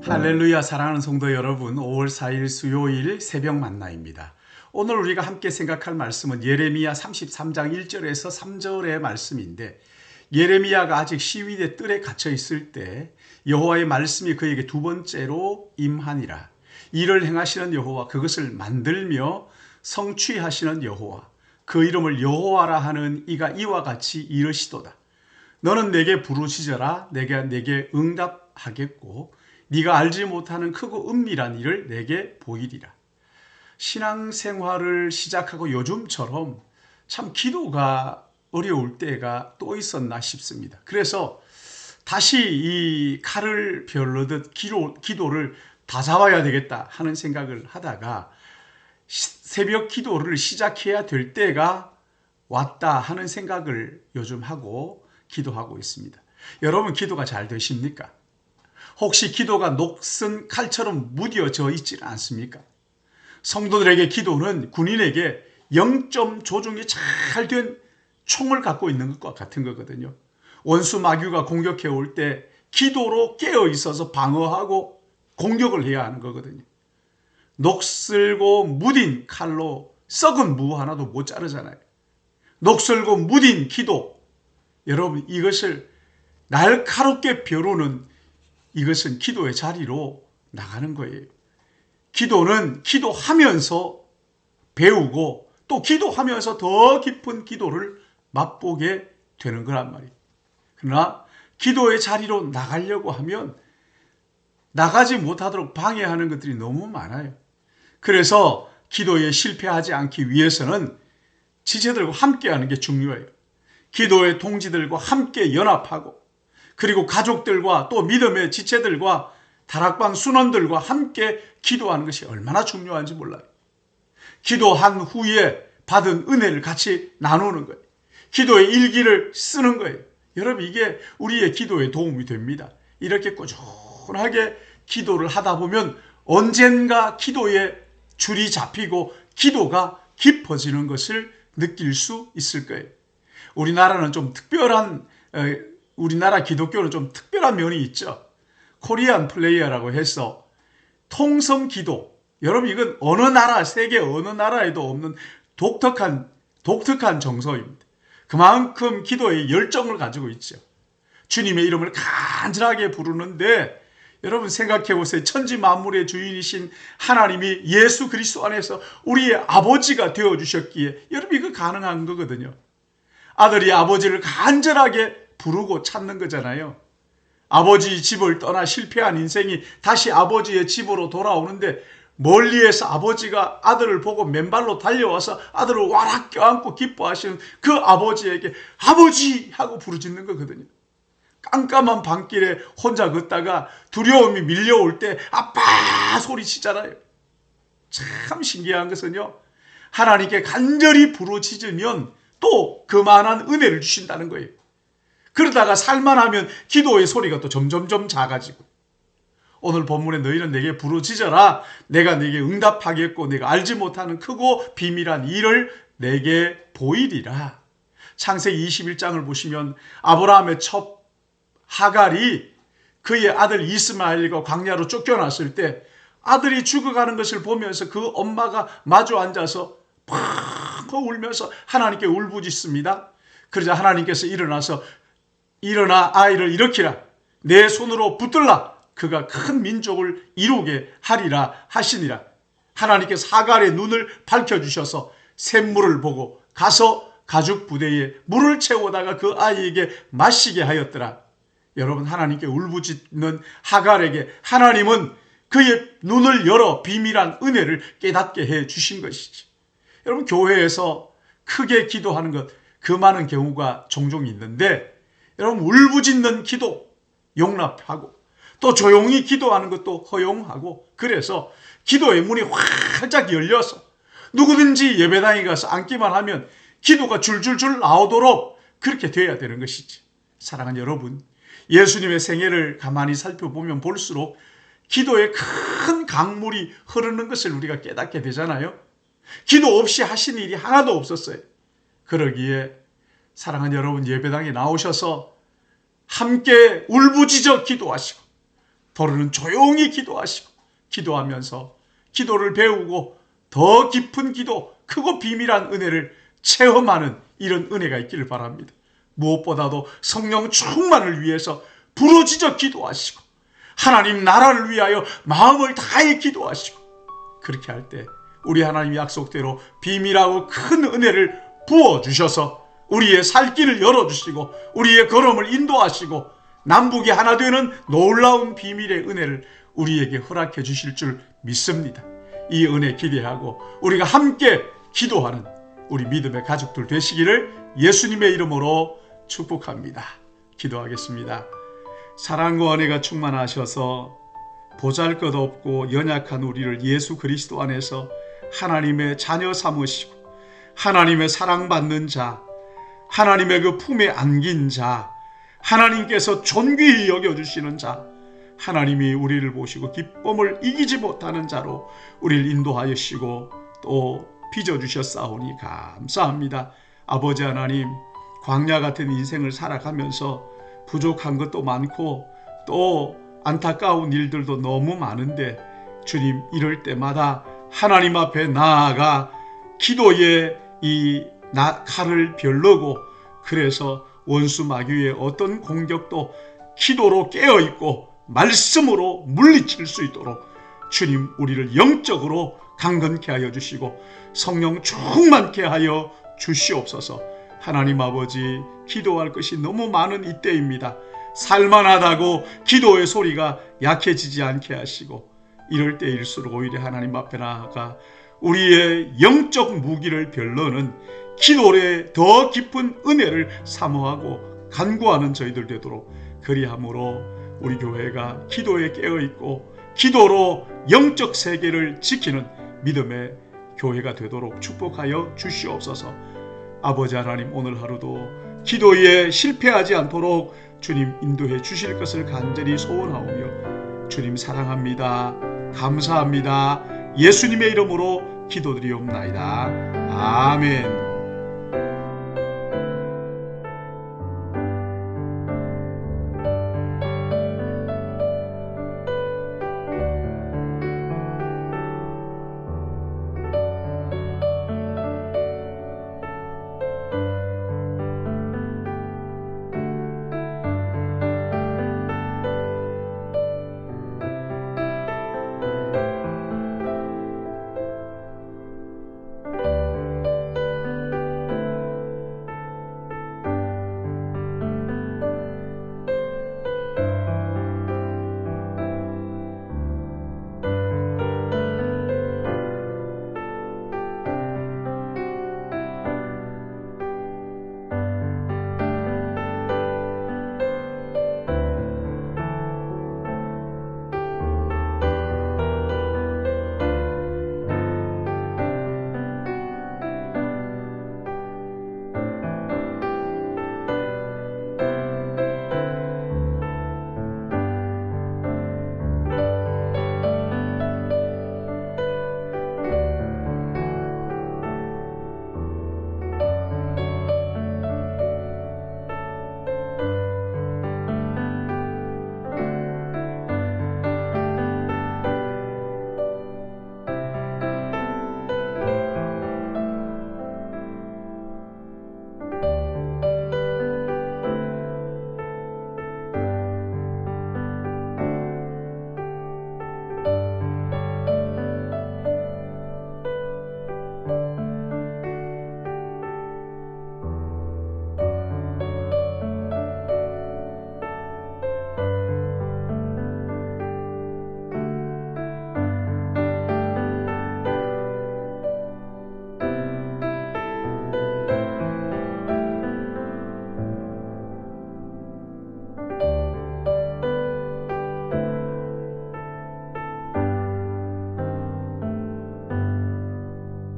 할렐루야. 사랑하는 성도 여러분, 5월 4일 수요일 새벽 만나입니다. 오늘 우리가 함께 생각할 말씀은 예레미야 33장 1절에서 3절의 말씀인데, 예레미야가 아직 시위대 뜰에 갇혀 있을 때 여호와의 말씀이 그에게 두 번째로 임하니라. 이를 행하시는 여호와, 그것을 만들며 성취하시는 여호와, 그 이름을 여호와라 하는 이가 이와 같이 이르시도다. 너는 내게 부르짖어라. 내가 내게 응답하겠고 네가 알지 못하는 크고 은밀한 일을 내게 보이리라. 신앙생활을 시작하고 요즘처럼 참 기도가 어려울 때가 또 있었나 싶습니다. 그래서 다시 이 칼을 별르듯 기도를 다 잡아야 되겠다 하는 생각을 하다가 새벽 기도를 시작해야 될 때가 왔다 하는 생각을 요즘 하고 기도하고 있습니다. 여러분, 기도가 잘 되십니까? 혹시 기도가 녹슨 칼처럼 무뎌져 있지는 않습니까? 성도들에게 기도는 군인에게 0점 조종이 잘 된 총을 갖고 있는 것과 같은 거거든요. 원수 마귀가 공격해 올 때 기도로 깨어 있어서 방어하고 공격을 해야 하는 거거든요. 녹슬고 무딘 칼로 썩은 무 하나도 못 자르잖아요. 녹슬고 무딘 기도, 여러분, 이것을 날카롭게 벼르는, 이것은 기도의 자리로 나가는 거예요. 기도는 기도하면서 배우고 또 기도하면서 더 깊은 기도를 맛보게 되는 거란 말이에요. 그러나 기도의 자리로 나가려고 하면 나가지 못하도록 방해하는 것들이 너무 많아요. 그래서 기도에 실패하지 않기 위해서는 지체들과 함께하는 게 중요해요. 기도의 동지들과 함께 연합하고, 그리고 가족들과 또 믿음의 지체들과 다락방 순원들과 함께 기도하는 것이 얼마나 중요한지 몰라요. 기도한 후에 받은 은혜를 같이 나누는 거예요. 기도의 일기를 쓰는 거예요. 여러분, 이게 우리의 기도에 도움이 됩니다. 이렇게 꾸준하게 기도를 하다 보면 언젠가 기도의 줄이 잡히고 기도가 깊어지는 것을 느낄 수 있을 거예요. 우리나라는 좀 특별한, 우리나라 기독교는 좀 특별한 면이 있죠. 코리안 플레이어라고 해서 통성 기도. 여러분, 이건 어느 나라, 세계 어느 나라에도 없는 독특한 정서입니다. 그만큼 기도에 열정을 가지고 있죠. 주님의 이름을 간절하게 부르는데, 여러분 생각해 보세요. 천지 만물의 주인이신 하나님이 예수 그리스도 안에서 우리의 아버지가 되어주셨기에, 여러분, 이거 가능한 거거든요. 아들이 아버지를 간절하게 부르고 찾는 거잖아요. 아버지 집을 떠나 실패한 인생이 다시 아버지의 집으로 돌아오는데, 멀리에서 아버지가 아들을 보고 맨발로 달려와서 아들을 와락 껴안고 기뻐하시는 그 아버지에게 아버지 하고 부르짖는 거거든요. 깜깜한 밤길에 혼자 걷다가 두려움이 밀려올 때 아빠 소리치잖아요. 참 신기한 것은요, 하나님께 간절히 부르짖으면 또 그만한 은혜를 주신다는 거예요. 그러다가 살만하면 기도의 소리가 또 점점점 작아지고, 오늘 본문에 너희는 내게 부르짖어라. 내가 내게 응답하겠고 내가 알지 못하는 크고 비밀한 일을 내게 보이리라. 창세기 21장을 보시면 아브라함의 첫 하갈이 그의 아들 이스마엘과 광야로 쫓겨났을 때 아들이 죽어가는 것을 보면서 그 엄마가 마주 앉아서 팍 울면서 하나님께 울부짖습니다. 그러자 하나님께서 일어나 아이를 일으키라. 내 손으로 붙들라. 그가 큰 민족을 이루게 하리라 하시니라. 하나님께서 하갈의 눈을 밝혀주셔서 샘물을 보고 가서 가죽 부대에 물을 채우다가 그 아이에게 마시게 하였더라. 여러분, 하나님께 울부짖는 하갈에게 하나님은 그의 눈을 열어 비밀한 은혜를 깨닫게 해 주신 것이지. 여러분, 교회에서 크게 기도하는 것, 그 많은 경우가 종종 있는데, 여러분, 울부짖는 기도 용납하고 또 조용히 기도하는 것도 허용하고, 그래서 기도의 문이 활짝 열려서 누구든지 예배당에 가서 앉기만 하면 기도가 줄줄줄 나오도록 그렇게 돼야 되는 것이지. 사랑하는 여러분, 예수님의 생애를 가만히 살펴보면 볼수록 기도에 큰 강물이 흐르는 것을 우리가 깨닫게 되잖아요. 기도 없이 하신 일이 하나도 없었어요. 그러기에 사랑하는 여러분, 예배당에 나오셔서 함께 울부짖어 기도하시고 더러는 조용히 기도하시고 기도하면서 기도를 배우고 더 깊은 기도, 크고 비밀한 은혜를 체험하는 이런 은혜가 있기를 바랍니다. 무엇보다도 성령 충만을 위해서 부르짖어 기도하시고 하나님 나라를 위하여 마음을 다해 기도하시고, 그렇게 할 때 우리 하나님 약속대로 비밀하고 큰 은혜를 부어주셔서 우리의 살 길을 열어주시고 우리의 걸음을 인도하시고 남북이 하나 되는 놀라운 비밀의 은혜를 우리에게 허락해 주실 줄 믿습니다. 이 은혜 기대하고 우리가 함께 기도하는 우리 믿음의 가족들 되시기를 예수님의 이름으로 축복합니다. 기도하겠습니다. 사랑과 은혜가 충만하셔서 보잘것없고 연약한 우리를 예수 그리스도 안에서 하나님의 자녀 삼으시고 하나님의 사랑받는 자, 하나님의 그 품에 안긴 자, 하나님께서 존귀히 여겨주시는 자, 하나님이 우리를 보시고 기쁨을 이기지 못하는 자로 우리를 인도하시고 또 빚어주셨사오니 감사합니다. 아버지 하나님, 광야 같은 인생을 살아가면서 부족한 것도 많고 또 안타까운 일들도 너무 많은데 주님, 이럴 때마다 하나님 앞에 나아가 기도의 이 칼을 별르고, 그래서 원수 마귀의 어떤 공격도 기도로 깨어있고 말씀으로 물리칠 수 있도록 주님, 우리를 영적으로 강건케 하여 주시고 성령 충만케 하여 주시옵소서. 하나님 아버지, 기도할 것이 너무 많은 이때입니다. 살만하다고 기도의 소리가 약해지지 않게 하시고, 이럴 때일수록 오히려 하나님 앞에 나아가 우리의 영적 무기를 별러는 기도의 더 깊은 은혜를 사모하고 간구하는 저희들 되도록, 그리함으로 우리 교회가 기도에 깨어있고 기도로 영적 세계를 지키는 믿음의 교회가 되도록 축복하여 주시옵소서. 아버지 하나님, 오늘 하루도 기도에 실패하지 않도록 주님 인도해 주실 것을 간절히 소원하오며, 주님 사랑합니다. 감사합니다. 예수님의 이름으로 기도드리옵나이다. 아멘.